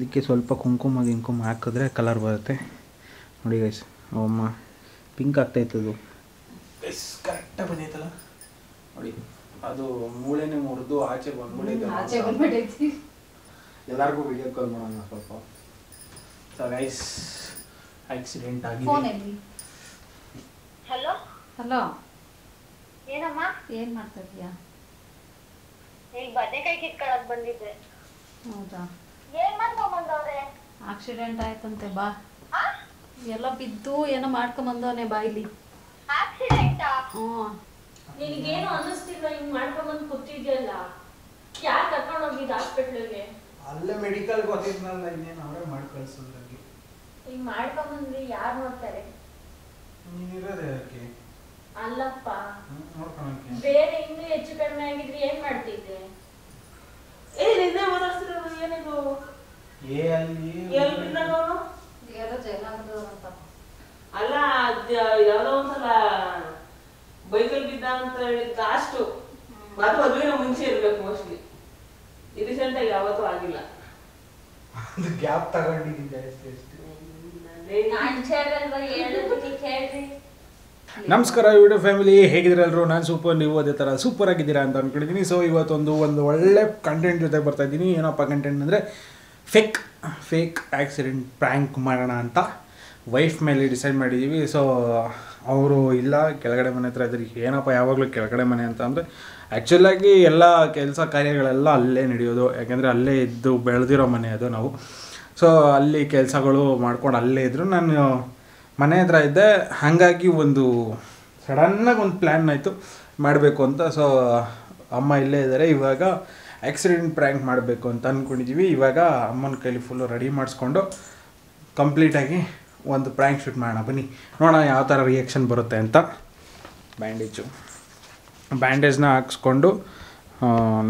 ಇದಕ್ಕೆ ಸ್ವಲ್ಪ ಕುಂಕುಮ ಹಾಕಿದ್ರೆ ಕಲರ್ ಬರುತ್ತೆ ನೋಡಿ ಗೈಸ್. ಅಮ್ಮ ಪಿಂಕ್ ಆಗ್ತಾಯಿತ್ತು ಅದು ಗೈಸ್, ಕರೆಕ್ಟಾಗಿ ಬಂದೈತಲ್ಲ ನೋಡಿ. ಅದು ಮೂಳೆನೇ ಮುರಿದು ಆಚೆ ಬಂದ್ಬಿಟ್ಟೈತೆ. ಎಲ್ಲರಿಗೂ ವಿಡಿಯೋ ಕಾಲ್ ಮಾಡೋಣ ಸ್ವಲ್ಪ. ಸೊ ಗೈಸ್, ಆಕ್ಸಿಡೆಂಟ್ ಆಗಿದೆ. ಹಲೋ ಹಲೋ, ಏನಮ್ಮ ಏನು ಮಾಡ್ತಾ ಇದೀಯಾ? ಈಗ ಬದನೆಕಾಯಿ ಕಿತ್ಕೊಳ್ಳೋಕೆ ಬಂದಿದ್ದೆ. ಹೌದಾ, ಏನ್ ಮಾಡ್ಕೊಂಬಂದವ್ರೆ? ಆಕ್ಸಿಡೆಂಟ್ ಆಯ್ತಂತೆ, ಬಾ. ಎಲ್ಲ ಬಿದ್ದು ಏನೋ ಮಾಡ್ಕೊಂಬಂದವನೆ ಬಾಯಿಲಿ. ಆಕ್ಸಿಡೆಂಟಾ? ನಿನಗೇನು ಅನ್ನಿಸ್ತಿಲ್ಲ, ಹಿಂಗ್ ಮಾಡ್ಕೊಂಬಂದು ಕೂತಿದ್ಯಲ್ಲ, ಯಾರು ಕರ್ಕೊಂಡು ಹೋಗಿದ್ದು ಹಾಸ್ಪಿಟ್ಲಿಗೆ? ಅಲ್ಲೇ ಮೆಡಿಕಲ್ ಗೊತ್ತಿದ್ನಲ್ಲ, ಇನ್ನೇನು ಅವರೇ ಮಾಡಿ ಕಳ್ಸೋದ್ರಾಗೆ. ಹಿಂಗ್ ಮಾಡ್ಕೊಂಬಂದ್ರೆ ಯಾರು ನೋಡ್ತಾರೆ? ನೀನಿರೋದೇ ಯಾಕೆ? ಅಲ್ಲಪ್ಪ, ನೋಡ್ಕೊಳಕ್ಕೆ ಬೇರೆ ಇನ್ನೂ ಹೆಚ್ಚು ಕಡಿಮೆ ಆಗಿದ್ರೆ ಏನ್ ಮಾಡ್ತಿದ್ದೆ? ನಿನ್ನೆ ಓದಿಸ್ತಿರೋದು ಏನಿದು? ಅಲ್ಲಿ ಎಲ್ಲಿ ಬಿದ್ದವನು? ಏನೋ ಜೈಲಾಗದು ಅಂತ. ಅಲ್ಲ, ಯಾವ್ದೋ ಒಂದ್ಸಲ ಬೈಕಲ್ಲಿ ಬಿದ್ದ ಅಂತ ಹೇಳಿದ್ ಲಾಸ್ಟು. ಅದು ಮದುವೆನ ಮುಂಚೆ ಇರ್ಬೇಕು ಮೋಸ್ಟ್ಲಿ. ರೀಸೆಂಟ್ ಆಗಿ ಯಾವತ್ತೂ ಆಗಿಲ್ಲ. ಅದು ಗ್ಯಾಪ್ ತಗೊಂಡಿದ್ದೀನಿ ಅಷ್ಟೇ. ನಮಸ್ಕಾರ ಯೂಟ್ಯೂಬ್ ಫ್ಯಾಮಿಲಿ, ಹೇಗಿದ್ದೀರಲ್ರು? ನಾನು ಸೂಪರ್, ನೀವು ಅದೇ ಥರ ಸೂಪರ್ ಆಗಿದ್ದೀರಾ ಅಂತ ಅಂದ್ಕೊಂಡಿದ್ದೀನಿ. ಸೊ ಇವತ್ತೊಂದು ಒಳ್ಳೆ ಕಂಟೆಂಟ್ ಜೊತೆ ಬರ್ತಾ ಇದ್ದೀನಿ. ಏನಪ್ಪ ಕಂಟೆಂಟ್ ಅಂದರೆ ಫೇಕ್ ಆಕ್ಸಿಡೆಂಟ್ ಪ್ರ್ಯಾಂಕ್ ಮಾಡೋಣ ಅಂತ ವೈಫ್ ಮೇಲೆ ಡಿಸೈಡ್ ಮಾಡಿದ್ದೀವಿ. ಸೊ ಅವರು ಇಲ್ಲ, ಕೆಳಗಡೆ ಮನೆ ಹತ್ರ ಇದ್ರಿ. ಏನಪ್ಪ ಯಾವಾಗಲೂ ಕೆಳಗಡೆ ಮನೆ ಅಂತ ಅಂದರೆ ಆ್ಯಕ್ಚುಲಾಗಿ ಎಲ್ಲ ಕೆಲಸ ಕಾರ್ಯಗಳೆಲ್ಲ ಅಲ್ಲೇ ನಡೆಯೋದು. ಯಾಕೆಂದರೆ ಅಲ್ಲೇ ಇದ್ದು ಬೆಳೆದಿರೋ ಮನೆ ಅದು ನಾವು. ಸೊ ಅಲ್ಲಿ ಕೆಲಸಗಳು ಮಾಡ್ಕೊಂಡು ಅಲ್ಲೇ ಇದ್ದರು. ನಾನು ಮನೆ ಹತ್ರ ಇದ್ದೆ. ಹಾಗಾಗಿ ಒಂದು ಸಡನ್ನಾಗಿ ಒಂದು ಪ್ಲ್ಯಾನ್ ಆಯಿತು ಮಾಡಬೇಕು ಅಂತ. ಸೊ ಅಮ್ಮ ಇಲ್ಲೇ ಇದ್ದಾರೆ. ಇವಾಗ ಆಕ್ಸಿಡೆಂಟ್ ಪ್ರ್ಯಾಂಕ್ ಮಾಡಬೇಕು ಅಂತ ಅಂದ್ಕೊಂಡಿದ್ದೀವಿ. ಇವಾಗ ಅಮ್ಮನ ಕೈಲಿ ಫುಲ್ಲು ರೆಡಿ ಮಾಡಿಸ್ಕೊಂಡು ಕಂಪ್ಲೀಟಾಗಿ ಒಂದು ಪ್ರ್ಯಾಂಕ್ ಶೂಟ್ ಮಾಡೋಣ. ಬನ್ನಿ ನೋಡೋಣ ಯಾವ ಥರ ರಿಯಾಕ್ಷನ್ ಬರುತ್ತೆ ಅಂತ. ಬ್ಯಾಂಡೇಜ್ನ ಹಾಕ್ಸ್ಕೊಂಡು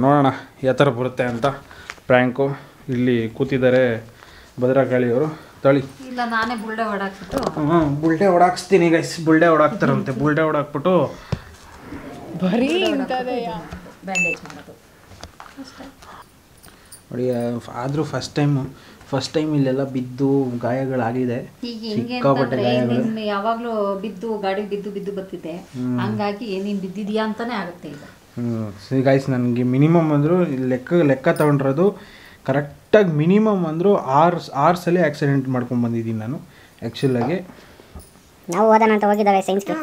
ನೋಡೋಣ ಯಾವ ಥರ ಬರುತ್ತೆ ಅಂತ ಪ್ರ್ಯಾಂಕು. ಇಲ್ಲಿ ಕೂತಿದ್ದಾರೆ ಭದ್ರಕಾಳಿಯವರು. ತಳಿ ಇಲ್ಲ, ನಾನೇ ಬುಲ್ಡೆ ಹೊಡಾಕ್ಬಿಟ್ಟು ಬುಲ್ಡೆ ಹೊಡಾಕ್ಸ್ತೀನಿ ಗೈಸ್. ಬುಲ್ಡೆ ಹೊಡಾಕ್ತಾರಂತೆ. ಬುಲ್ಡೆ ಹೊಡಾಕ್ಬಿಟ್ಟು ಬರೀ ಬ್ಯಾಂಡೇಜ್ ಮಾಡೋದು ಅಷ್ಟೇ ನೋಡಿ. ಆದರೂ ಫಸ್ಟ್ ಟೈಮ್ ಇಲ್ಲೆಲ್ಲ ಬಿದ್ದು ಗಾಯಗಳಾಗಿದೆ. ಈಗ ಹೆಂಗೆ ಅಂತಂದ್ರೆ ಯಾವಾಗಲೂ ಬಿದ್ದು ಗಾಡಿ ಬಿದ್ದು ಬರ್ತಿದ್ದೆ. ಹಂಗಾಗಿ ನೀನು ಬಿದ್ದಿದ್ಯಾ ಅಂತಾನೆ ಆಗುತ್ತೆ ಈಗ. ಗೈಸ್, ನನಗೆ ಮಿನಿಮಮ್ ಅಂದರೂ ಲೆಕ್ಕ ತಗೊಂಡಿರೋದು ಕರೆಕ್ಟಾಗಿ ಮಿನಿಮಮ್ ಅಂದರೂ ಆರು ಸಲ ಆಕ್ಸಿಡೆಂಟ್ ಮಾಡ್ಕೊಂಡು ಬಂದಿದ್ದೀನಿ ನಾನು. ಆ್ಯಕ್ಚುಲಾಗಿ ನಾವು ಓದೋಣ ಅಂತ ಹೋಗಿದ್ದಾವೆ ಸೈನ್ಸ್ಗೆ,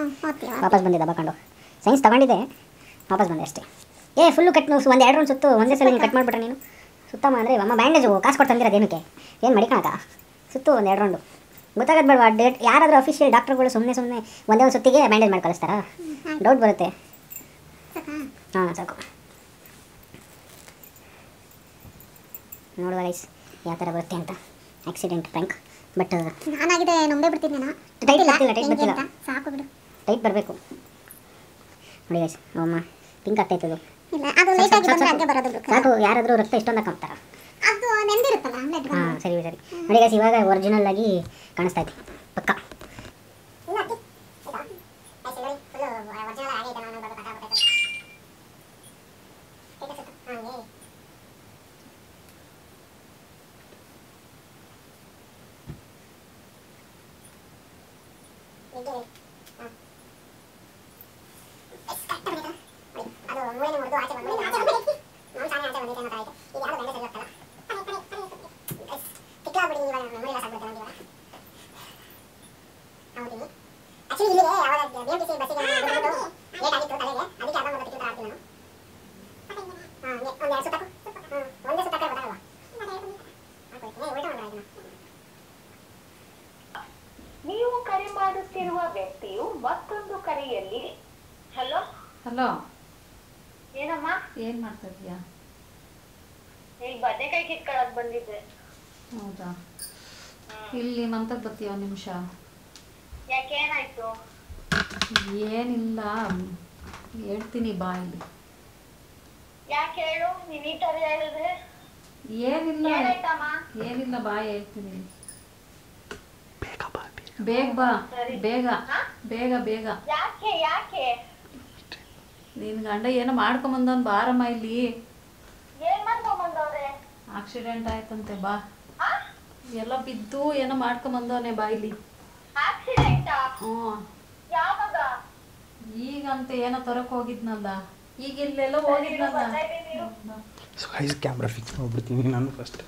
ವಾಪಸ್ ಬಂದಿದ್ದ ಬಕೊಂಡು ಸೈನ್ಸ್ ತಗೊಂಡಿದ್ದೆ, ವಾಪಸ್ ಬಂದೆ ಅಷ್ಟೇ. ಫುಲ್ಲು ಕಟ್ ಒಂದು 2 ರೌಂಡ್ ಸುತ್ತು ಒಂದೇ ಸಲ ಕಟ್ ಮಾಡಿಬಿಟ್ರೆ ನೀನು. ಸುತ್ತಮ್ಮ ಅಂದರೆ ಅಮ್ಮ ಬ್ಯಾಂಡೇಜು ಕಾಸು ಕೊಟ್ಟು ತಂದಿರೋದು ಏನಕ್ಕೆ? ಏನು ಮಡಿಕೊಳಕ? ಸುತ್ತು ಒಂದು 2 ರೌಂಡು ಗೊತ್ತಾಗದು ಬೇಡವಾ? ಡೇಟ್ ಯಾರಾದರೂ ಅಫಿಷಿಯಲ್ ಡಾಕ್ಟ್ರುಗಳು ಸುಮ್ಮನೆ ಒಂದೇ ಒಂದು ಸುತ್ತಿಗೆ ಬ್ಯಾಂಡೇಜ್ ಮಾಡಿ ಕಳಿಸ್ತಾರಾ? ಡೌಟ್ ಬರುತ್ತೆ. ಹಾಂ, ಸಾಕು. ನೋಡುವ ಗೈಸ್ ಯಾವ ಥರ ಬರುತ್ತೆ ಅಂತ ಆಕ್ಸಿಡೆಂಟ್ ಪ್ರ್ಯಾಂಕ್. ಬಟ್ ನಾನಾಗಿದೆ ನಂಬೇ ಬಿಡ್ತೀನಿ ನಾನು. ಟೈಟ್ ಬರ್ತಿಲ್ಲ, ಸಾಕು ಬಿಡು. ಟೈಟ್ ಬರಬೇಕು ನೋಡಿ ಗೈಸ್. ಅಮ್ಮ ಪಿಂಕ್ ಆಗ್ತಾಯಿತ್ತು. ಇಲ್ಲ, ಅದು ಲೈಟ್ ಆಗಿ ಬಂದ್ರೆ ಹಂಗೆ ಬರೋದು. ಸಾಕು, ಯಾರಾದರೂ ರಕ್ತ ಇಷ್ಟೊಂದು ಹಾಕೊಂತಾರ? ಅದು ನೆಂದಿರುತ್ತಲ್ಲ. ಹಾಂ, ಸರಿ ನೋಡಿ ಗೈಸ್, ಇವಾಗ ಒರಿಜಿನಲ್ ಆಗಿ ಕಾಣಿಸ್ತಾ ಇದೆ ಪಕ್ಕ. ನೀವು ಕರೆ ಮಾಡುತ್ತಿರುವ ವ್ಯಕ್ತಿಯು ಮತ್ತೊಂದು ಕರೆಯಲ್ಲಿ. ಹಲೋ ಹಲೋ, ಏನಮ್ಮ ಏನು ಮಾಡ್ತಾ ಇದೀಯಾ? ಈಗ ಬದನೆಕಾಯಿ ಕಿತ್ಕೊಳ್ಳೋಕೆ ಬಂದಿದ್ದೆ. ಹೌದಾ, ಇಲ್ಲಿ ಮಂತಕ್ಕೆ ಬರ್ತೀಯ? 1 ನಿಮಿಷ. ಯಾಕೆ, ಏನಾಯ್ತು? ಏನಿಲ್ಲ, ಹೇಳ್ತೀನಿ ಬಾ ಇಲ್ಲಿ. ಯಾಕೆ ಹೇಳು, ನೀನ್ ಈ ತರ ಹೇಳಿದ್ರೆ? ಏನಿಲ್ಲ ಏನಿಲ್ಲ, ಬಾ ಹೇಳ್ತೀನಿ. ಬೇಗ ಬಾ, ಬೇಗ ಬೇಗ ಬೇಗ. ಯಾಕೆ ನಿನ್ ಗಂಡ ಏನೋ ಮಾಡ್ಕೊಂಬಂದವನ್ ಬಾರಮ್ಮ ಇಲ್ಲಿ. ಏನ್ ಮಾಡ್ಕೊಂಬಂದವ್ರೆ? ಆಕ್ಸಿಡೆಂಟ್ ಆಯ್ತಂತೆ, ಬಾ. ಎಲ್ಲ ಬಿದ್ದು ಏನೋ ಮಾಡ್ಕೊಂಬಂದವನೆ ಬಾಯಿಲಿ. ಆಕ್ಸಿಡೆಂಟಾ? ಹ್ಞೂ ಯಾವಾಗ? ಈಗಂತೆ ಏನೋ ತರಕ್ ಹೋಗಿದ್ನಲ್ಲ, ಈಗ ಇಲ್ಲೆಲ್ಲ ಹೋಗಿದ್ನಲ್ಲ. ಬರ್ತಾ ಇದ್ದೀನಿ ಇರು. ಸೊ ಗೈಸ್ ಕ್ಯಾಮ್ರಾ ಫಿಕ್ಸ್ ಮಾಡ್ಬಿಡ್ತೀನಿ ನಾನು ಫಸ್ಟ್.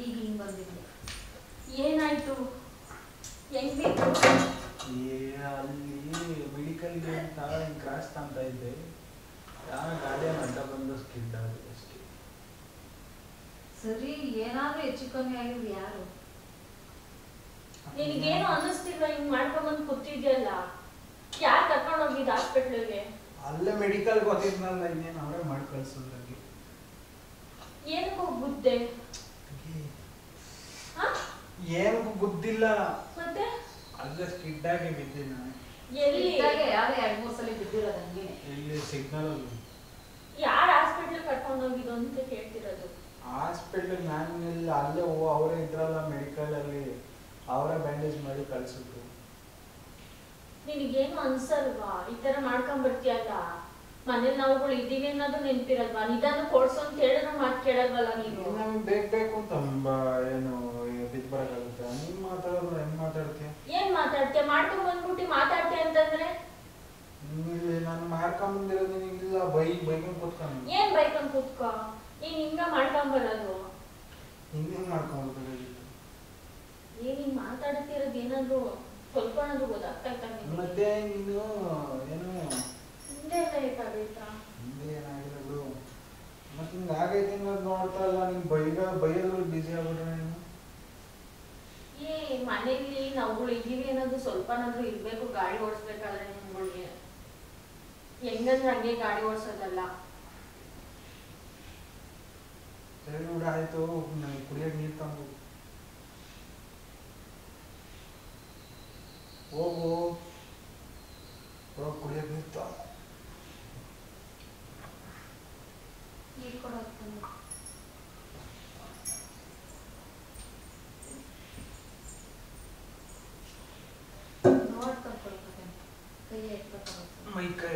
ಈಗ ಹಿಂಗ್ ಬಂದಿದ್ದೆ. ಏನಾಯ್ತು? ಹೆಂಗ್ ಬಿತ್ತು? ಅಲ್ಲಿ ಮೆಡಿಕಲ್ಗೆ ಅಂತ ಕ್ರಾಸ್ ಅಂತ ಇದ್ದೆ, ಯಾವ ಗಾಡಿಯನ್ನು ಅಡ್ಡ ಬಂದು ಸ್ಕಿಡ್ ಆಗಿದೆ ಅಷ್ಟೇ. ಸರಿ, ಏನಾದ್ರೂ ಹೆಚ್ಚು ಕಮ್ಮಿ ಆಗಿದ್ರು ಯಾರು? ನಿನಗೇನು ಅನ್ನಿಸ್ತಿಲ್ಲ ಹಿಂಗ್ ಮಾಡ್ಕೊಂಬಂದು ಕೂತಿದ್ಯಲ್ಲ, ಯಾರು ಕರ್ಕೊಂಡು ಹೋಗಿದ್ದು ಹಾಸ್ಪಿಟ್ಲಿಗೆ? ಅಲ್ಲೇ ಮೆಡಿಕಲ್ ಗೊತ್ತಿದ್ನಲ್ಲ, ಇನ್ನೇನು ಅವರೇ ಮಾಡಿ ಕಳ್ಸೋದ್ರಲ್ಲಿ. ಏನಕ್ಕೆ ಹೋಗ್ಬಿದ್ದೆ? ಏನಕ್ಕೂ ಗೊತ್ತಿಲ್ಲ, ಮತ್ತೆ ಅಲ್ಲೇ ಸ್ಕಿಡ್ ಆಗಿ ಬಿದ್ದೆ ನಾನು. ಎಲ್ಲಿ? ಯಾರು 2-3 ಸಲ ಬಿದ್ದಿರೋದು ಹಂಗೇನೆ. ಇಲ್ಲಿ ಸಿಗ್ನಲ್ ಅಲ್ಲಿ. ಯಾರು ಹಾಸ್ಪಿಟ್ಲಿಗೆ ಕರ್ಕೊಂಡು ಹೋಗಿದ್ದು ಅಂತ ಕೇಳ್ತಿರೋದು. ಹಾಸ್ಪಿಟ್ಲಿಗೆ ನಾನು ಇಲ್ಲ, ಅಲ್ಲೇ ಅವರೇ ಇದ್ರಲ್ಲ ಮೆಡಿಕಲಲ್ಲಿ, ಅವರೇ ಬ್ಯಾಂಡೇಜ್ ಮಾಡಿ ಕಳ್ಸಿದ್ರು. ನಿನಗೇನು ಅನ್ಸಲ್ವಾ ಈ ತರ ಮಾಡ್ಕೊಂಡ್ ಬರ್ತೀಯಲ್ಲ? ಮನೇಲಿ ನಾವುಗಳು ಇದೀವಿ ಅನ್ನೋದು ನೆನ್ಪಿರಲ್ವಾ? ನಿಧಾನ ಕೊಡ್ಸು ಅಂತ ಹೇಳಿದ್ರು ಮಾತು ಕೇಳಲ್ವಲ್ಲ ನೀನು? ನಮ್ಗೆ ಬೇಕು ಅಂತ ಏನು ಬಿದ್ದು ಬರೋಕ್ಕಾಗುತ್ತೆ? ನೀನು ಮಾತಾಡೋದು ಹೆಂಗ್ ಮಾತಾಡ್ತೀಯ? ಏನ್ ಮಾತಾಡ್ತೀಯ? ಮಾಡ್ಕೊಂಡ್ ಬಂದ್ಬಿಟ್ಟು ಮಾತಾಡ್ತೀಯ ಅಂತಂದ್ರೆ ಇಲ್ಲಿ ನಾನು ಮಾಡ್ಕೊಂಬಂದಿರೋದು ನಿನಗಿಲ್ಲ, ಬೈಕೊಂಡ್ ಕೂತ್ಕೊಂಡು. ಏನ್ ಬೈಕೊಂಡ್ ಕೂತ್ಕೋ? ನೀನ್ ಹಿಂಗ ಮಾಡ್ಕೊಂಡ್ ಬರೋದು? ಹಿಂಗೆ ಮಾಡ್ಕೊಂಡ್ಬಿಟ್ಟಿರೋದು. ಏನ್ ಹಿಂಗ್ ಮಾತಾಡ್ತಿರೋದು ಏನಾದ್ರು ಸ್ವಲ್ಪನಾದ್ರು ಗೊತ್ತಾಗ್ತಾ ಮತ್ತೆ ನೀನು ಏನು ಹಿಂದೆ ಎಲ್ಲ ಹೇಗಾಗೈತಾ? ಹಿಂದೆ ಏನಾಗಿಲ್ಲ ಬಿಡು. ಮತ್ತೆ ನಿಂಗೆ ಆಗೈತೆ ಅನ್ನೋದು ನೋಡ್ತಾ ಇಲ್ಲ, ನೀನು ಬೈಯೋದ್ರಲ್ಲಿ ಬಿಸಿ ಆಗ್ಬಿಟ್ರೆ ನೀನು. ಏ ಮನೇಲಿ ನಾವುಗಳು ಇದೀವಿ ಅನ್ನೋದು ಸ್ವಲ್ಪನಾದ್ರೂ ಇರ್ಬೇಕು. ಗಾಡಿ ಓಡಿಸ್ಬೇಕಾದ್ರೆ ನಿಮ್ಗಳಿಗೆ ಹೆಂಗಂದ್ರೆ ಹಂಗೆ ಗಾಡಿ ಓಡಿಸೋದಲ್ಲ. ಸರಿ ಬಿಡು, ಆಯ್ತು. ನನಗೆ ಕುಡಿಯೋಕೆ ನೀರು ತಂದು ಹೋಗು, ಕುಡಿಯೋಕೆ ನೀರು ತಂದು. ನೀರು ಕೊಡೋದು ನೋಡ್ಕೊಳ್ಕೊಳ್ಬೇಕು, ಕೈಯ ಇಟ್ಕೊಳ್ಬೇಕು. ಮೈ ಕೈ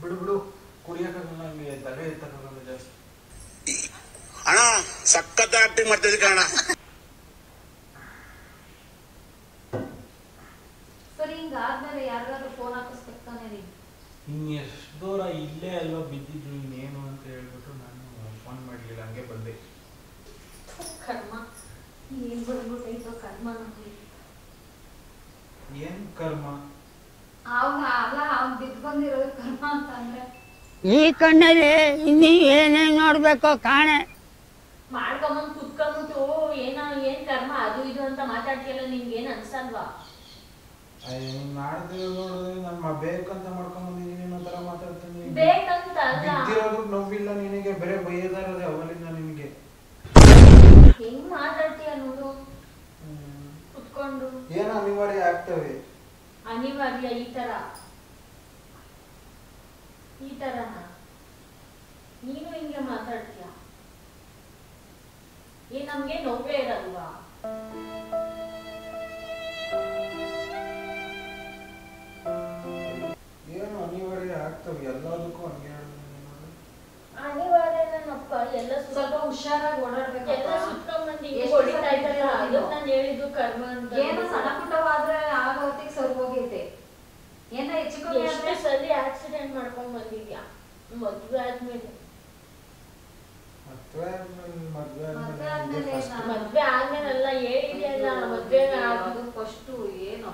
ಬಿಡು ಕುಡಿಯೋಕ್ಕಾಗಲ್ಲ, ನನಗೆ ತಲೆ ಎತ್ತಕ್ಕಾಗಲ್ಲ ಜಾಸ್ತಿ. ಅಣ್ಣ ಸಖತ್ ಆಕ್ಟಿಂಗ್ ಮಾಡ್ತಿದ್ದೆ ಕಣ. ಸರಿ, ಹಿಂಗಾದ್ಮೇಲೆ ಯಾರಿಗಾದ್ರೂ ಫೋನ್ ಹಾಕಿಸ್ಬೇಕು ತಾನೇ ನೀನು? ಇನ್ನು ಎಷ್ಟು ದೂರ ಇಲ್ಲೇ ಅಲ್ವಾ ಬಿದ್ದಿದ್ದು, ಇನ್ನೇನು ಅಂತ ಹೇಳ್ಬಿಟ್ಟು ನಾನು ಫೋನ್ ಮಾಡಲಿಲ್ಲ, ಹಂಗೆ ಬಂದೆ. ಕರ್ಮ ಏನ್ ಬಂದ್ಬಿಟ್ಟೈತೋ ಕರ್ಮ ನಮ್ಗೆ. ಏನು ಕರ್ಮ? ಅವ್ನು ಬಿದ್ದು ಬಂದಿರೋದು ಕರ್ಮ ಅಂತ ಅಂದ್ರೆ ಈ ಕಣ್ಣಲ್ಲಿ ಇನ್ನೀ ಏನೇನು ನೋಡ್ಬೇಕೋ ಕಾಣೆ. ಮಾಡ್ಕೊಂಬಂದ್ ಕುತ್ಕೊಂಡ್ಬಿಟ್ಟು ಏನ್ ಕರ್ಮ ಅದು ಇದು ಅಂತ ಮಾತಾಡ್ತಿಯಲ್ಲ, ನಿನ್ಗೆ ಏನ್ ಅನ್ಸಲ್ವಾ? ಮಾಡಿದ್ರೆ ನೋಡಿದ್ರೆ ನಮ್ಮ ಬೇಕಂತ ಮಾಡ್ಕೊಂಡ್ಬಂದಿದ್ದೀನಿ ಅನ್ನೋ ಥರ ಮಾತಾಡ್ತೀನಿ. ಬೇಕಂತ ಅಲ್ಲ, ಬಿದ್ದಿರೋದು ನೋವಿಲ್ಲ ನಿನಗೆ, ಬೇರೆ ಬೈಯದಾರದೆ ಅವಲಿಂದ ನಿನಗೆ. ಹೆಂಗ್ ಮಾತಾಡ್ತೀಯ ನೋಡು ಕುತ್ಕೊಂಡು. ಏನು ಅನಿವಾರ್ಯ ಆಗ್ತವೆ? ಅನಿವಾರ್ಯ ಈ ತರನ ನೀನು ಹಿಂಗೆ ಮಾತಾಡ್ತೀಯ? ನಮ್ಗೆ ನೋವೇ ಇರಲ್ವಾ? ಏನು ಅನಿವಾರ್ಯ ಆಗ್ತವೆ, ಎಲ್ಲದಕ್ಕೂ ಹಂಗೆ ಅನಿವಾರ್ಯನಪ್ಪ. ಎಲ್ಲ ಸ್ವಲ್ಪ ಹುಷಾರಾಗಿ ಓಡಾಡ್ಬೇಕು. ಎಲ್ಲ ಸುತ್ಕೊಂಡ್ಬಂದು ಹೊಡಿತಾ ಇದ್ದಲ್ಲ, ಅದಕ್ಕೆ ನಾನು ಹೇಳಿದ್ದು ಕರ್ಮ ಅಂತ. ಏನೋ ಸಣ್ಣ ಪುಟ್ಟವಾದ್ರೆ ಆಗ ಹೊತ್ತಿಗೆ ಸರಿ ಹೋಗಿದ್ದೆ. ಏನೋ ಹೆಚ್ಚು ಕಮ್ಮಿ ಎಷ್ಟು ಸಲ ಆಕ್ಸಿಡೆಂಟ್ ಮಾಡ್ಕೊಂಡ್ ಬಂದಿದ್ಯಾ ಮದ್ವೆ ಆದ್ಮೇಲೆ? ಮದ್ವೆ ಆದ್ಮೇಲೆಲ್ಲ ಹೇಳಿದ್ಯಲ್ಲ, ಮದ್ವೆ ಫಸ್ಟ್ ಏನು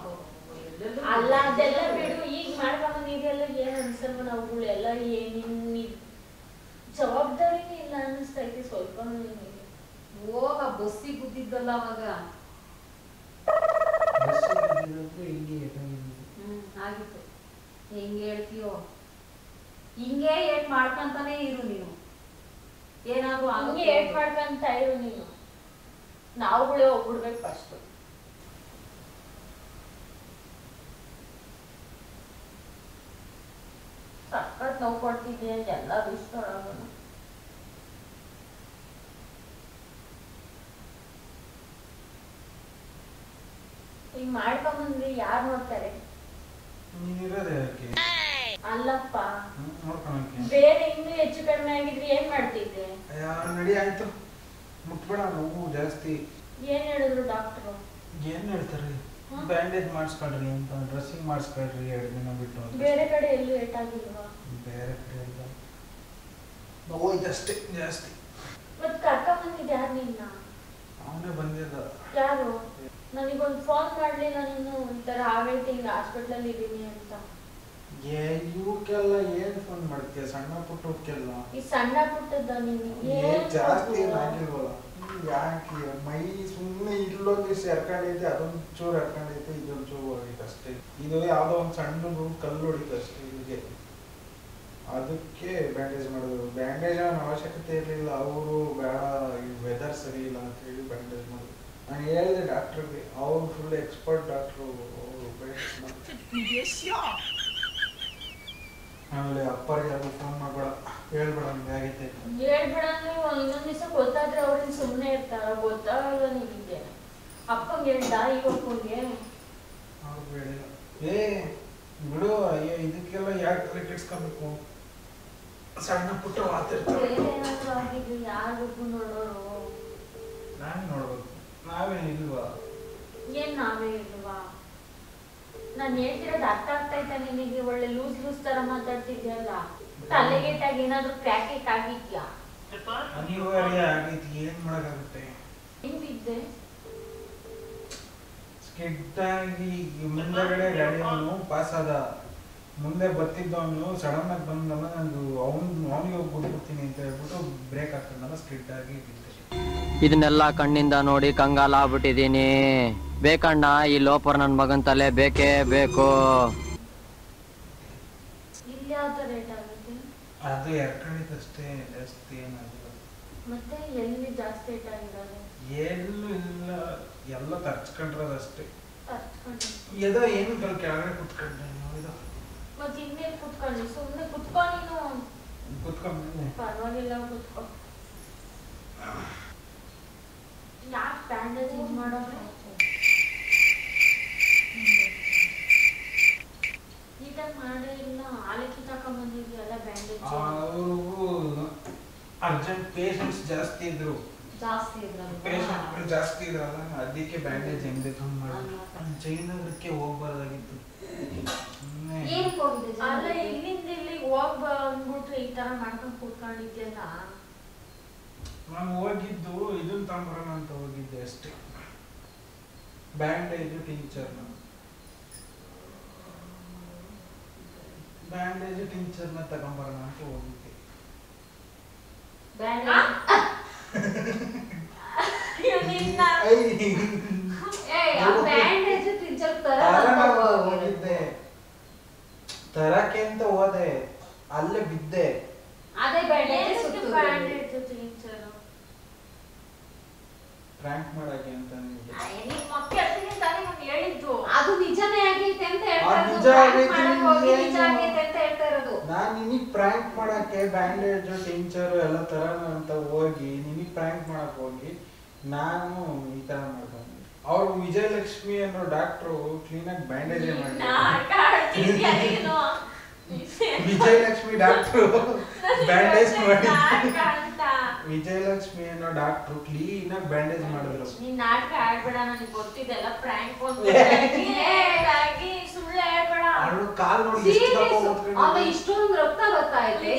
ಅಲ್ಲ ಅದೆಲ್ಲ ಬಿಡು. ಈಗ ಮಾಡ್ಕೊಂಡ್ ಬಂದಿದ್ಯಲ್ಲ, ಏನ್ ಅನ್ಸಲ್ವ ನಾವುಗಳು ಎಲ್ಲ? ಜವಾಬ್ದಾರಿನೇ ಇಲ್ಲ ಅನ್ನಿಸ್ತೈತಿ ಸ್ವಲ್ಪ. ಹೋಗ ಬಸ್ಸಿಗೆ ಗುದ್ದಿದ್ದಲ್ಲ ಅವಾಗ. ಆಗಿತ್ತು. ಹೆಂಗೆ ಹೇಳ್ತೀಯೋ ಹಿಂಗೆ ಏಟ್ ಮಾಡ್ಕೊಂತಾನೆ ಇರು ನೀನು. ಏನಾದ್ರು ಹಂಗೆ ಏಟ್ ಮಾಡ್ಕೊಂತ ಇರು ನೀನು. ನಾವುಗಳೇ ಹೋಗ್ಬಿಡ್ಬೇಕು ಫಸ್ಟ್. ಸಖತ್ ನೋವು ಕೊಡ್ತಿದ್ದೆ ಎಲ್ಲ ಇಷ್ಟ. ಈಗ ಮಾಡ್ಕೊಂಬಂದ್ರೆ ಯಾರು ನೋಡ್ತಾರೆ? ನೀನಿರೋದೇ ಯಾಕೆ? ಅಲ್ಲಪ್ಪ ನೋಡ್ಕೊಳಕ್ಕೆ. ಬೇರೆ ಇನ್ನೂ ಹೆಚ್ಚು ಕಡಿಮೆ ಆಗಿದ್ರೆ ಏನ್ ಮಾಡ್ತಿದ್ದೆ? ನಡಿ ಆಯ್ತು, ಮುಟ್ಬೇಡ, ನೋವು ಜಾಸ್ತಿ. ಏನ್ ಹೇಳಿದ್ರು ಡಾಕ್ಟ್ರು? ಏನ್ ಹೇಳ್ತಾರೆ? ಬ್ಯಾಂಡೇಜ್ ಮಾಡಿಸ್ಕೊಳ್ರಿ ಅಂತ, ಡ್ರೆಸ್ಸಿಂಗ್ ಮಾಡಿಸ್ಕೊಳ್ರಿ 2 ದಿನ ಬಿಟ್ಟು. ಬೇರೆ ಕಡೆ ಎಲ್ಲೂ ಏಟಾಗಿಲ್ವಾ? ಬೇರೆ ಕಡೆ ಎಲ್ಲ ನೋವಾಯ್ತಷ್ಟೇ ಜಾಸ್ತಿ. ಮತ್ ಕರ್ಕೊಂಬಂದಿದ್ ಯಾರು ನಿನ್ನ? ಅವನೇ ಬಂದಿದ್ದ. ಯಾರು? ನನಗೊಂದು ಫೋನ್ ಮಾಡ್ಲಿಲ್ಲ ನೀನು, ಈ ತರ ಆಗೈತೆ, ಹಿಂಗ ಹಾಸ್ಪಿಟ್ಲಲ್ಲಿ ಇದೀನಿ ಅಂತ. ಇವಕ್ಕೆಲ್ಲ ಏನ್ ಫೋನ್ ಮಾಡ್ತೀಯ? ಸಣ್ಣ ಪುಟ್ಟಕ್ಕೆಲ್ಲ ಈ ಸಣ್ಣ ಪುಟ್ಟದ ನಿನಗೆ ಜಾಸ್ತಿ ಏನಾಗಿಲ್ವಲ್ಲ. ಯಾಕೆ ಮೈ ಸುಮ್ಮನೆ ಇಲ್ಲೊಂದಿಷ್ಟು ಎರ್ಕೊಂಡೈತೆ, ಅದೊಂದು ಚೂರು ಎರ್ಕೊಂಡೈತೆ, ಇದೊಂದು ಚೂರು ಹೋಗೈತೆ ಅಷ್ಟೇ. ಇದು ಯಾವುದೋ ಒಂದು ಸಣ್ಣ ಕಲ್ಲು ಹೊಡಿತು ಅಷ್ಟೇ ಇಲ್ಲಿಗೆ. ಅದಕ್ಕೆ ಬ್ಯಾಂಡೇಜ್ ಮಾಡಿದ್ರು. ಬ್ಯಾಂಡೇಜ್ ಅವಶ್ಯಕತೆ ಇರಲಿಲ್ಲ, ಅವರು ಬೇಡ ಈ ವೆದರ್ ಸರಿ ಇಲ್ಲ ಅಂತ ಹೇಳಿ ಬ್ಯಾಂಡೇಜ್ ಮಾಡಿದ್ರು. ನಾನು ಹೇಳಿದೆ ಡಾಕ್ಟ್ರಿಗೆ, ಅವ್ರು ಫುಲ್ ಎಕ್ಸ್ಪರ್ಟ್ ಡಾಕ್ಟ್ರು, ಅವರು ಆಮೇಲೆ ಅಪ್ಪರಿಗೆ ಅದು ಫೋನ್ ಮಾಡ್ಬೇಡ, ಹೇಳ್ಬೇಡ ನಮ್ಗೆ ಆಗೈತೆ. ಹೇಳ್ಬೇಡ ಅಂದ್ರೆ ಇನ್ನೊಂದ್ ದಿವಸ ಗೊತ್ತಾದ್ರೆ ಅವ್ರಿಗೆ ಸುಮ್ಮನೆ ಇರ್ತಾರ? ಗೊತ್ತಾಗಲ್ಲ ನಿಮಗೆ. ಅಪ್ಪಂಗೆ ಹೇಳ್ದ ಇವಪ್ಪಂಗೆ? ಅವ್ರು ಹೇಳಿಲ್ಲ. ಬಿಡು, ಅಯ್ಯೋ ಇದಕ್ಕೆಲ್ಲ ಯಾಕೆ ತಲೆ ಕೆಡ್ಸ್ಕೊಬೇಕು? ಸಣ್ಣ ಪುಟ್ಟ ಮಾತಿರ್ತಾರೆ. ಏನಾದ್ರು ಆಗಿದ್ರು ಯಾರು ನೋಡೋರು? ನಾನೇ ನೋಡ್ಬೇಕು, ನಾವೇ ಇಲ್ವಾ? ಏನ್ ನಾವೇ ಇಲ್ವಾ? ನಾನ್ ಹೇಳ್ತಿರೋದು ಅರ್ಥ ಆಗ್ತೈತಾ ನಿನಗೆ? ಒಳ್ಳೆ ಲೂಸ್ ತರ ಮಾತಾಡ್ತಿದ್ಯಲ್ಲ. ತಲೆಗೆಟ್ಟಾಗ ಏನಾದ್ರು ಕ್ರ್ಯಾಕ್ ಆಗಿದ್ಯಾ? ಅನಿವಾರ್ಯ ಆಗೈತಿ, ಏನ್ ಮಾಡಕ್ಕಾಗುತ್ತೆ? ಹೆಂಗ್ ಬಿದ್ದೆ? ಸ್ಕಿಡ್ ಆಗಿ ಮುಂದಗಡೆ ಗಾಡಿಯವನು ಪಾಸ್ ಆದ, ಮುಂದೆ ಬರ್ತಿದ್ದವನು ಸಡನ್ ಆಗಿ ಬಂದವ. ನಂದು ಅವನಿಗೆ ಹೋಗಿ ಬಿಡ್ತೀನಿ ಅಂತ ಹೇಳ್ಬಿಟ್ಟು ಬ್ರೇಕ್ ಹಾಕೊಂಡಲ್ಲ, ಸ್ಕಿಡ್ ಆಗಿ ಬಿದ್ದೆ. ಇದನ್ನೆಲ್ಲ ಕಣ್ಣಿಂದ ನೋಡಿ ಕಂಗಾಲಾಗ್ಬಿಟ್ಟಿದೀನಿ. ಬೇಕಣ್ಣ, ಈ ಲೋಪರ್ ನನ್ ಮಗನ್ ತಲೆ ಬೇಕೇ ಬೇಕು. ಇಲ್ಲಿ ಯಾವ್ದು ರೇಟ್ ಆಗುತ್ತೆ? ಅದು ಎರ್ಕೊಂಡಿದ್ದಷ್ಟೇ, ಜಾಸ್ತಿ ಏನಾಗಿಲ್ಲ. ಮತ್ತೆ ಎಲ್ಲಿ ಜಾಸ್ತಿ ರೇಟ್ ಆಗಿರೋದು? ಎಲ್ಲೂ ಇಲ್ಲ, ಎಲ್ಲ ತರ್ಚ್ಕೊಂಡ್ರದಷ್ಟೇ. ತರ್ಚ್ಕೊಂಡು ಎದ ಏನು ಕೆಳಗಡೆ ಕುತ್ಕೊಂಡೆ ನೋಡಿದ. ಮತ್ತೆ ಇನ್ನೇನ್ ಕುತ್ಕೊಂಡು? ಸುಮ್ನೆ ಕುತ್ಕೊ ನೀನು. ಕುತ್ಕೊಂಡ್ಬಿಟ್ಟೆ. ಪರವಾಗಿಲ್ಲ, ಕುತ್ಕೊ. ಯಾಕೆ ಬ್ಯಾಂಡೇಜ್ ಯೂಸ್ ಮಾಡೋದು? ನೀಟಾಗಿ ಮಾಡೇ ಇಲ್ಲ. ಆಲಕ್ಕಿ ತಕೊಂಡ್ಬಂದಿದ್ಯಲ್ಲ ಬ್ಯಾಂಡೇಜ್. ಅವರು ಅರ್ಜೆಂಟ್ ಪೇಷಂಟ್ಸ್ ಜಾಸ್ತಿ ಇದ್ರು. ಪೇಷಂಟ್ಗಳು ಜಾಸ್ತಿ ಇದ್ರಲ್ಲ, ಅದಕ್ಕೆ ಬ್ಯಾಂಡೇಜ್ ಹೆಂಗ್ ಬೇಕು ಮಾಡಿ ಜಯನಗರಕ್ಕೆ ಹೋಗ್ಬಾರ್ದಾಗಿತ್ತು. ಅಲ್ಲ, ಇಲ್ಲಿಂದ ಇಲ್ಲಿಗೆ ಹೋಗ್ ಅಂದ್ಬಿಟ್ರೆ ಈ ತರ ಮಾಡ್ಕೊಂಡು ಕೂತ್ಕೊಂಡಿದ್ಯಲ್ಲ. ನಾನು ಹೋಗಿದ್ದು ಇದನ್ನ ತಗೊಂಬರೋಣ ಅಂತ ಹೋಗಿದ್ದೆ ಅಷ್ಟೇ, ಬ್ಯಾಂಡೇಜು ಟಿಂಚರ್ನ. ತಗೊಂಬರೋಣ ಅಂತ ಹೋಗಿದ್ದೆ. ಹೋಗಿದ್ದೆ ತರಕ್ಕೆ ಅಂತ ಹೋದೆ, ಅಲ್ಲೇ ಬಿದ್ದೆ. ಅದೇ ಪ್ರ್ಯಾಂಕ್ ಮಾಡಕ್ಕೆ ಅಂತ ಹೇಳಿದ್ದು. ಅದು ನಿಜನೇ ಆಗೈತೆ ಅಂತ ನಾನು ನಿನಗ್ ಪ್ರ್ಯಾಂಕ್ ಮಾಡಕ್ಕೆ ಬ್ಯಾಂಡೇಜ್ ಟಿಂಚರ್ ಎಲ್ಲ ತರೋಣ ಅಂತ ಹೋಗಿ ನಿನಗ್ ಪ್ರ್ಯಾಂಕ್ ಮಾಡಕ್ ಹೋಗಿ ನಾನು ಈ ತರ ಮಾಡ್ಕೊಂಡೆ. ಅವ್ರು ವಿಜಯಲಕ್ಷ್ಮಿ ಅನ್ನೋ ಡಾಕ್ಟ್ರು ಕ್ಲೀನ್ ಆಗಿ ಬ್ಯಾಂಡೇಜ್ ಮಾಡಿ, ವಿಜಯಲಕ್ಷ್ಮಿ ಡಾಕ್ಟ್ರು ಬ್ಯಾಂಡೇಜ್ ಮಾಡಿ, ವಿಜಯಲಕ್ಷ್ಮಿ ಅನ್ನೋ ಡಾಕ್ಟ್ರು ಕ್ಲೀನ್ ಆಗಿ ಬ್ಯಾಂಡೇಜ್ ಮಾಡಿದ್ರು. ನೀನ್ ನಾಟಕ ಆಡ್ಬೇಡ, ನನಗೆ ಗೊತ್ತಿದೆಲ್ಲ ಪ್ರ್ಯಾಂಕ್ ಸುಳ್ಳು ಹೇಳ್ಬೇಡ. ಅವಳು ಕಾಲ್ ನೋಡಿ ಇಷ್ಟೊಂದು ರಕ್ತ ಬರ್ತಾಯಿದೆ.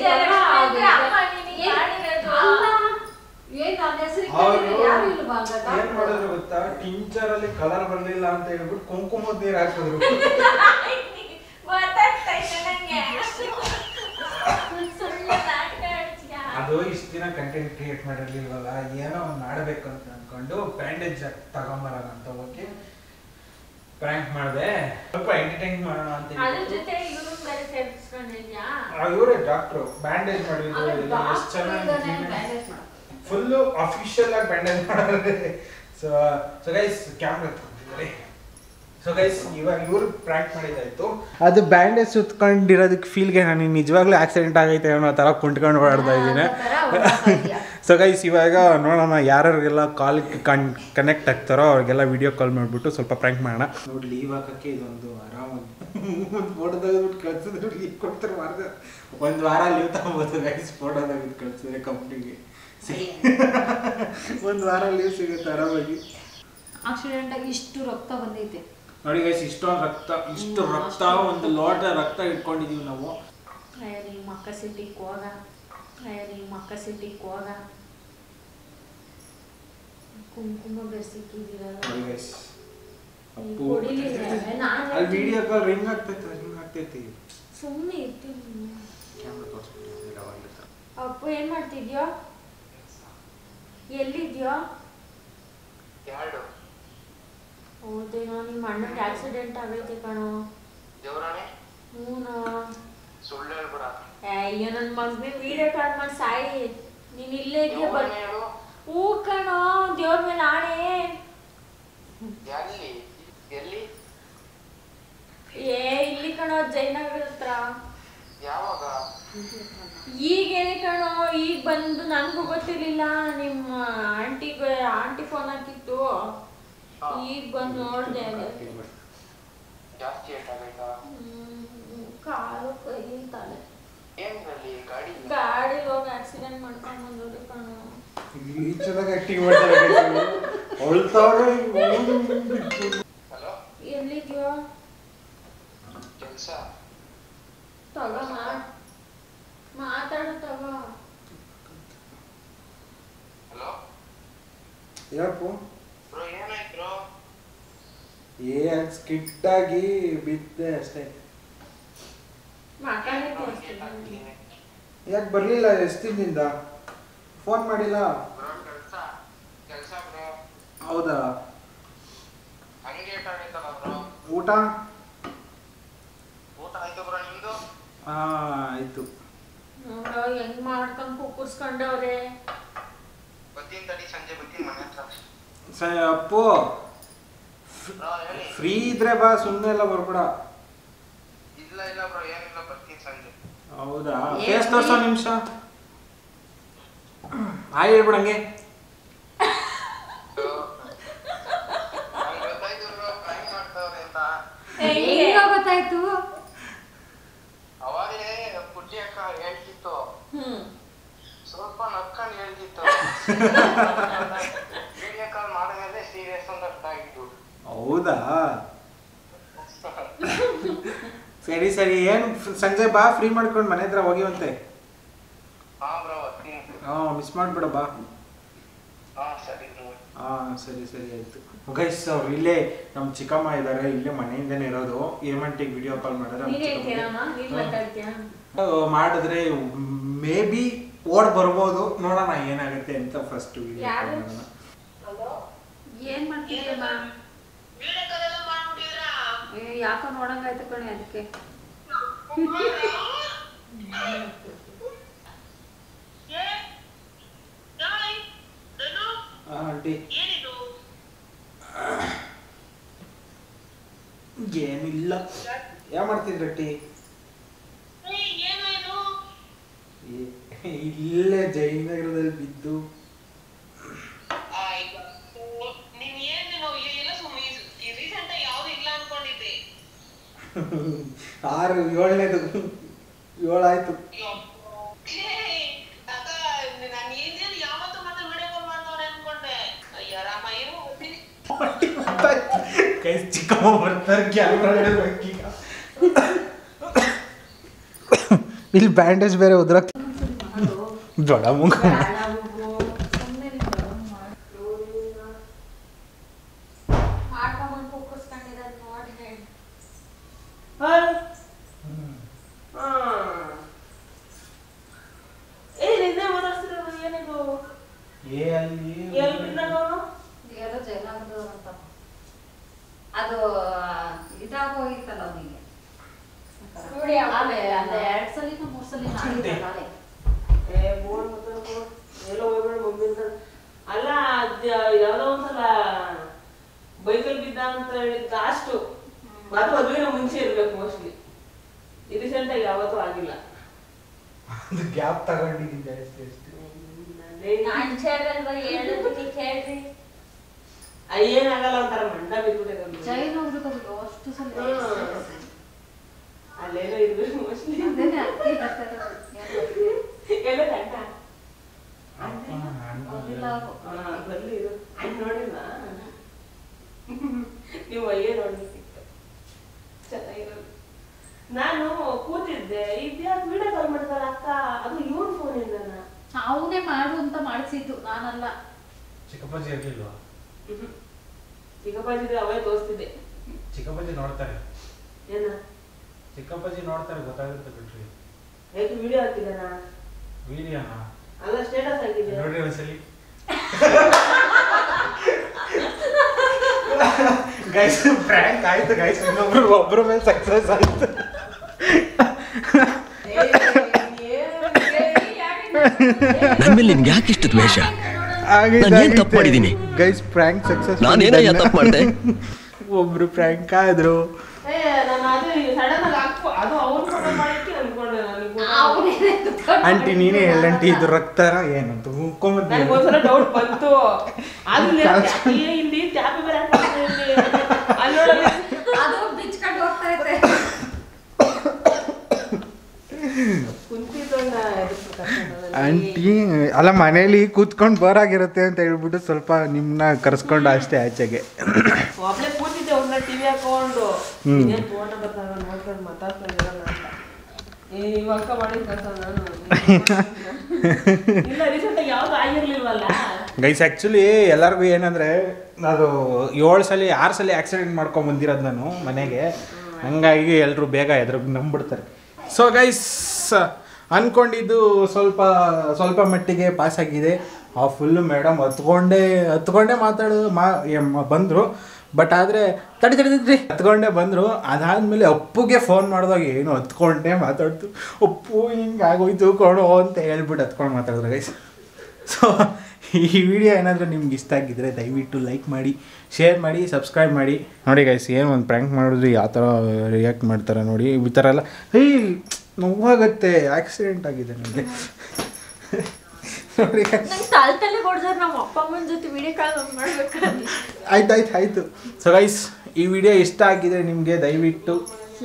ಏನ್ ಮಾಡಿದ್ರು ಗೊತ್ತಾ, ಟಿಂಚರ್ ಅಲ್ಲಿ ಕಲರ್ ಬರ್ಲಿಲ್ಲ ಅಂತ ಹೇಳ್ಬಿಟ್ಟು ಕುಂಕುಮದ ನೀರ್ ಹಾಕಿದ್ರು. ಅದು ಇಷ್ಟ ದಿನ ಕಂಟೆಂಟ್ ಕ್ರಿಯೇಟ್ ಮಾಡಿರ್ಲಿಲ್ವಲ್ಲ, ಏನೋ ಒಂದು ಮಾಡಬೇಕು ಅಂತ ಅನ್ಕೊಂಡು ಬ್ಯಾಂಡೇಜ್ ತಗೊಂಬರೋಣ ಅಂತ ಹೋಗಿ ಪ್ರ್ಯಾಂಕ್ ಮಾಡಿದೆ. ಸ್ವಲ್ಪ ಎಂಟರ್ಟೈನ್ ಮಾಡೋಣ ಅಂತ. ಇವರೇ ಡಾಕ್ಟ್ರು ಬ್ಯಾಂಡೇಜ್ ಮಾಡಿದ್ರು, ಎಷ್ಟು ಚೆನ್ನಾಗಿ ಫುಲ್ ಅಫಿಷಿಯಲ್ ಆಗಿ ಬ್ಯಾಂಡೇಜ್ ಮಾಡಿದ್ರೆ. ಸೊ ಗೈಸ್ ಕ್ಯಾಮ್ರಾ ತಗೊಂಡಿದ್ದಾರೆ. ಸೊ ಸೊ ಗೈಸ್ ಇವಾಗ ಇವರು ಪ್ರ್ಯಾಂಕ್ ಮಾಡಿದ್ದಾಯ್ತು. ಅದು ಬ್ಯಾಂಡೇಜ್ ಸುತ್ಕೊಂಡಿರೋದಕ್ಕೆ ಫೀಲ್ಗೆ ನಾನು ನಿಜವಾಗ್ಲೂ ಆಕ್ಸಿಡೆಂಟ್ ಆಗೈತೆ ಅನ್ನೋ ಥರ ಕುಂಟ್ಕೊಂಡು ಓಡಾಡ್ತಾ ಇದ್ದೀನಿ. ಸೊ ಗೈಸ್ ಇವಾಗ ನೋಡೋಣ ಯಾರ್ಯಾರಿಗೆಲ್ಲ ಕಾಲ್ ಕನೆಕ್ಟ್ ಆಗ್ತಾರೋ ಅವ್ರಿಗೆಲ್ಲ ವಿಡಿಯೋ ಕಾಲ್ ಮಾಡಿಬಿಟ್ಟು ಸ್ವಲ್ಪ ಪ್ರ್ಯಾಂಕ್ ಮಾಡೋಣ. ನೋಡಿ ಲೀವ್ ಹಾಕೋಕ್ಕೆ ಇದೊಂದು ಆರಾಮಾಗಿ ಫೋಟೋ ತೆಗೆದ್ಬಿಟ್ಟು ಕಳ್ಸಿದ್ರು ಲೀವ್ ಕೊಡ್ತಾರೆ ಮಾರ್ಗ ಒಂದು ವಾರ ಲೀವ್ ತಗೋಬೋದು ಗೈಸ್. ಫೋಟೋ ತೆಗೆದು ಕಳ್ಸಿದ್ರೆ ಕಂಪ್ನಿಗೆ ಒಂದು ವಾರ ಲೀವ್ ಸಿಗುತ್ತೆ ಆರಾಮಾಗಿ. ಆಕ್ಸಿಡೆಂಟ್ ಆಗಿ ಇಷ್ಟು ರಕ್ತ ಬಂದೈತೆ ನೋಡಿ ಗೈಸ್, ಇಷ್ಟು ರಕ್ತ ಒಂದು ಲೋಟ ರಕ್ತ ಇಟ್ಕೊಂಡಿದೀವಿ ನಾವು. ಮಕ್ಕ ಸಿಟಿಗೆ ಹೋಗ ಕುಂಕುಮ ಬೆರ್ಸಿಕ್ಕಿದ್ದೀರಲ್ಲ ನೋಡಿ ಗೈಸ್, ಅಲ್ಲಿ ವಿಡಿಯೋ ಕಾಲ್ ರಿಂಗ್ ಆಗ್ತೈತಿ. ಸುಮ್ಮನೆ ಇರ್ತೀನಿ. ಕ್ಯಾಮ್ರಾ ತೋರಿಸ್ಬಿಟ್ಟು ಅಪ್ಪು ಏನ್ ಮಾಡ್ತಿದ್ಯೋ? ಎಲ್ಲಿದ್ಯೋ? ಹೌದೇನೋ, ನಿಮ್ಮ ಅಣ್ಣಗೆ ಆಕ್ಸಿಡೆಂಟ್ ಆಗೈತೆ ಕಣೋ. ಹೂನೋ. ಅಯ್ಯೋ ನನ್ನ ಮಗನೇ ವಿಡಿಯೋ ಕಾಲ್ ಮಾಡಿ ಸಾಯಿ. ನೀನ್ ಇಲ್ಲೇ ಇದೆಯಾ? ಹೂ ಕಣೋ, ದೇವ್ರ ಮೇಲೆ ಆಣೆ. ಇಲ್ಲಿ ಕಣೋ, ಜಯನಗರ ಹತ್ರ. ಈಗೇನೆ ಕಣೋ, ಈಗ ಬಂದು ನನ್ಗೂ ಗೊತ್ತಿರ್ಲಿಲ್ಲ. ನಿಮ್ಮ ಆಂಟಿ ಫೋನ್ ಹಾಕಿತ್ತು, ಈಗ ಬಂದು ನೋಡ್ದೆ. ಕಾಲು ಕೈ ತಲೆ ಗಾಡಿ ಹೋಗಿ ಆಕ್ಸಿಡೆಂಟ್ ಮಾಡ್ಕೊಂಡು ಬಂದೋದು ಕಣೋ. ಎಲ್ಲಿದ್ಯೋ? ತಗೋ ಮಾತಾಡು ತಗೋ. ಸ್ಕಿಟ್ ಆಗಿ ಬಿದ್ದೆ ಅಷ್ಟೇ. ಯಾಕೆ ಬರ್ಲಿಲ್ಲ? ಎಷ್ಟು ದಿನದಿಂದ ಫೋನ್ ಮಾಡಿಲ್ಲ? ಹೌದಾ? ಊಟ ಆಯ್ತು. ಹೆಂಗ್ ಮಾಡ್ಕೊಂಡ್ ಕುಕ್ಕರ್ಸ್ಕೊಂಡವ್ರೆ. ಅಪ್ಪು ಫ್ರೀ ಇದ್ರೆ ಬಾ, ಸುಮ್ಮನೆ ಎಲ್ಲ ಬರ್ಬೇಡ. ಹೌದಾ? ಫೇಸ್ ತೋರ್ಸೋ ನಿಮಿಷ. ಹಾಯ್ ಹೇಳ್ಬಿಡಂಗೆ. ಗೊತ್ತಾಯ್ತು. ಅವಾಗಲೇ ಪುಟ್ಟಿ ಅಕ್ಕ ಹೇಳ್ತಿತ್ತು, ಸ್ವಲ್ಪ ನಕ್ಕಂಡು ಹೇಳ್ತಿತ್ತು. ವಿಡಿಯೋ ಕಾಲ್ ಮಾಡಿದ್ರೆ ಸೀರಿಯಸ್ ಅಂತ ಅರ್ಥ ಆಗಿತ್ತು. ಹೌದಾ? ಸರಿ ಸರಿ, ಏನು ಸಂಜೆ ಬಾ, ಫ್ರೀ ಮಾಡ್ಕೊಂಡು ಮನೆ ಹತ್ರ ಹೋಗಿವಂತೆ. ಮಿಸ್ ಮಾಡ್ಬೇಡ ಬಾ. ಸರಿ ಸರಿ ಆಯ್ತು. ಗೈಸ್ ಅವ್ರು ಇಲ್ಲೇ ನಮ್ಮ ಚಿಕ್ಕಮ್ಮ ಇದ್ದಾರೆ, ಇಲ್ಲೇ ಮನೆಯಿಂದನೇ ಇರೋದು. ಏಮಂಟಿಗೆ ವಿಡಿಯೋ ಕಾಲ್ ಮಾಡಿದ್ರೆ ಮೇ ಬಿ ಓಡ್ ಬರ್ಬೋದು. ನೋಡೋಣ ಏನಾಗುತ್ತೆ ಅಂತ ಫಸ್ಟ್ ವಿಡಿಯೋ ಕಾಲ್ ಮಾಡೋಣ. ಏನ್ ಮಾಡ್ತಿದ್ಯಮ್ಮ? ಯಾಕೋ ನೋಡಂಗಾಯ್ತು ಕಣೆ, ಅದಕ್ಕೆ. ಆಂಟಿ ಏನಿಲ್ಲ. ಯಾವ ಮಾಡ್ತಿದ್ರಟ್ಟಿ? ಇಲ್ಲೇ ಜಯನಗರದಲ್ಲಿ ಬಿದ್ದು. ಆರು 7ನೇದು 7 ಆಯ್ತು. ಚಿಕ್ಕಮ್ಮ ಬರ್ತಾರೆ, ಕ್ಯಾಮ್ರಾ ಇಲ್ಲಿ ಬ್ಯಾಂಡೇಜ್ ಬೇರೆ ಉದ್ರಾಕ್ ದೊಡ್ಡ ಮುಖ. ಅದು ಇದಾಗ ಹೋಗಿತ್ತಲ್ಲ ಅವನಿಗೆ. ಅಲ್ಲ ಯಾವ್ದೋ ಒಂದ್ಸಲ ಬೈಕಲ್ಲಿ ಬಿದ್ದ ಅಂತ ಹೇಳಿದ್ ಅಷ್ಟು ಅದು ಮದುವೆನ ಮುಂಚೆ ಇರ್ಬೇಕು ಮೋಸ್ಟ್ಲಿ. ರೀಸೆಂಟ್ ಆಗಿ ಯಾವತ್ತೂ ಆಗಿಲ್ಲ. ಅದು ಗ್ಯಾಪ್ ತಗೊಂಡಿದ್ದೀನಿ ಜಾಸ್ತಿ ಅಷ್ಟೇ. ಏನಾಗಲ್ಲ ಒಂಥರ ಮಂಡ ಬಿದ್ಬಿಟ್ಟೆ ಚೈನ್ ಹೋಗ್ಬೇಕು ಅಷ್ಟು ಸಲ ಅಲ್ಲೇನೋ ಇರ್ಬೇಕು ಮೋಸ್ಟ್ಲಿ. ಎಲ್ಲ ಗಂಟ ಬಲ್ಲಿ ಇದು ನೋಡಿಲ್ಲ ನೀವು ಅಯ್ಯೇ ನೋಡ್ಬೇಕಿತ್ತು. ಚೆನ್ನಾಗಿರೋದು. ನಾನು ಕೂತಿದ್ದೆ ಇದ್ಯಾಕೆ ವಿಡಿಯೋ ಕಾಲ್ ಮಾಡ್ತಾರ ಅಕ್ಕ, ಅದು ಇವನ್ ಫೋನ್ ಇಂದನ ಅವನೇ ಮಾಡು ಅಂತ ಮಾಡಿಸಿದ್ದು ನಾನಲ್ಲ. ಚಿಕ್ಕಪ್ಪಾಜಿ ಇರ್ಲಿಲ್ವಾ? ಚಿಕ್ಕಪ್ಪಾಜಿ ಅವೇ ತೋರಿಸ್ತಿದ್ದೆ. ಚಿಕ್ಕಪ್ಪಾಜಿ ನೋಡ್ತಾರೆ. ಏನ ಚಿಕ್ಕಪ್ಪಾಜಿ ನೋಡ್ತಾರೆ ಗೊತ್ತಾಗುತ್ತೆ ಬಿಟ್ರಿ. ಹೇಗೆ ವಿಡಿಯೋ ಹಾಕಿದಾನ? ವಿಡಿಯೋನಾ? ಅಲ್ಲ ಸ್ಟೇಟಸ್ ಹಾಕಿದ್ದೆ ನೋಡ್ರಿ ಒಂದ್ಸಲಿ. ಗೈಸ್ ಫ್ರ್ಯಾಂಕ್ ಆಯ್ತು ಗೈಸ್, ಒಬ್ಬರ ಮೇಲೆ ಸಕ್ಸಸ್ ಆಯ್ತು. ನನ್ನ ಮೇಲೆ ನಿನ್ಗೆ ಯಾಕೆ ಇಷ್ಟು ದ್ವೇಷ? ನಾನು ತಪ್ಪು ಮಾಡಿದ್ದೀನಿ ಗೈಸ್, ಫ್ರ್ಯಾಂಕ್ ಸಕ್ಸಸ್. ನಾನೇನ ತಪ್ಪು ಮಾಡಿದೆ? ಒಬ್ರು ಫ್ರ್ಯಾಂಕ್ ಆದ್ರು. ಆಂಟಿ ನೀನೇ ಹೇಳಂಟಿ, ಇದು ರಕ್ತನ ಏನಂತ ಒಂದ್ಸಲ ಡೌಟ್ ಬಂತು. ಇಲ್ಲಿ ಟ್ಯಾಪಿ ಬೇರೆ ಆಂಟಿ ಅಲ್ಲ, ಮನೇಲಿ ಕೂತ್ಕೊಂಡು ಬೋರ್ ಆಗಿರುತ್ತೆ ಅಂತ ಹೇಳ್ಬಿಟ್ಟು ಸ್ವಲ್ಪ ನಿಮ್ನ ಕರ್ಸ್ಕೊಂಡು ಅಷ್ಟೇ ಆಚೆಗೆ. ಒಬ್ಳೆ ಕೂತಿದ್ದೆ ಅವ್ರನ್ನ ಟಿವಿ ಹಾಕೊಂಡು ಫೋನ್ ಬರ್ತಾರ ನೋಡ್ಕೊಂಡು ಮಾತಾಡ್ಕೊಂಡಿರಲ್ಲ ಅಂತ. ಇವಾಗ ಮಾಡಿ ನಾನು ಇಲ್ಲ ರೀಸೆಂಟ್ ಆಗಿ ಯಾವ್ದು ಆಗಿರ್ಲಿಲ್ವಲ್ಲ ಗೈಸ್. ಆ್ಯಕ್ಚುಲಿ ಎಲ್ಲರಿಗೂ ಏನಂದರೆ, ಅದು 7 ಸಲ 6 ಸಲ ಆಕ್ಸಿಡೆಂಟ್ ಮಾಡ್ಕೊಂಡು ಬಂದಿರೋದು ನಾನು ಮನೆಗೆ. ಹಂಗಾಗಿ ಎಲ್ಲರೂ ಬೇಗ ಎದುರು ನಂಬಿಡ್ತಾರೆ. ಸೊ ಗೈಸ್, ಅಂದ್ಕೊಂಡಿದ್ದು ಸ್ವಲ್ಪ ಮಟ್ಟಿಗೆ ಪಾಸ್ ಆಗಿದೆ. ಆ ಫುಲ್ಲು ಮೇಡಮ್ ಹತ್ಕೊಂಡೇ ಬಂದರು. ಬಟ್ ಆದರೆ ತಡಿದ್ರಿ ಹತ್ಕೊಂಡೇ ಬಂದರು. ಅದಾದಮೇಲೆ ಅಪ್ಪುಗೆ ಫೋನ್ ಮಾಡಿದಾಗ ಏನು ಹತ್ಕೊಂಡೇ ಮಾತಾಡ್ತು. ಅಪ್ಪು ಹಿಂಗೆ ಆಗೋಯ್ತು ಕೊಡೋ ಅಂತ ಹೇಳ್ಬಿಟ್ಟು ಹತ್ಕೊಂಡು ಮಾತಾಡಿದ್ರು ಗೈಸ್. ಸೊ ಈ ವಿಡಿಯೋ ಏನಾದರೂ ನಿಮ್ಗೆ ಇಷ್ಟ ಆಗಿದ್ದರೆ ದಯವಿಟ್ಟು ಲೈಕ್ ಮಾಡಿ, ಶೇರ್ ಮಾಡಿ, ಸಬ್ಸ್ಕ್ರೈಬ್ ಮಾಡಿ. ನೋಡಿ ಗೈಸ್, ಏನು ಒಂದು ಪ್ರ್ಯಾಂಕ್ ಮಾಡಿದ್ರೆ ಯಾವ ಥರ ರಿಯಾಕ್ಟ್ ಮಾಡ್ತಾರೆ ನೋಡಿ. ಈ ಥರ ಎಲ್ಲ ನೋವಾಗತ್ತೆ. ಆಕ್ಸಿಡೆಂಟ್ ಆಗಿದೆ ನನಗೆ. ನೋಡಿ ಆಯ್ತು. ಸೊ ಗೈಸ್, ಈ ವಿಡಿಯೋ ಇಷ್ಟ ಆಗಿದೆ ನಿಮಗೆ ದಯವಿಟ್ಟು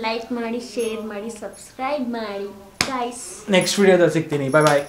ಲೈಕ್ ಮಾಡಿ, ಶೇರ್ ಮಾಡಿ, ಸಬ್ಸ್ಕ್ರೈಬ್ ಮಾಡಿ ಗೈಸ್. ನೆಕ್ಸ್ಟ್ ವಿಡಿಯೋದಲ್ಲಿ ಸಿಗ್ತೀನಿ. ಬಾಯ್ ಬಾಯ್.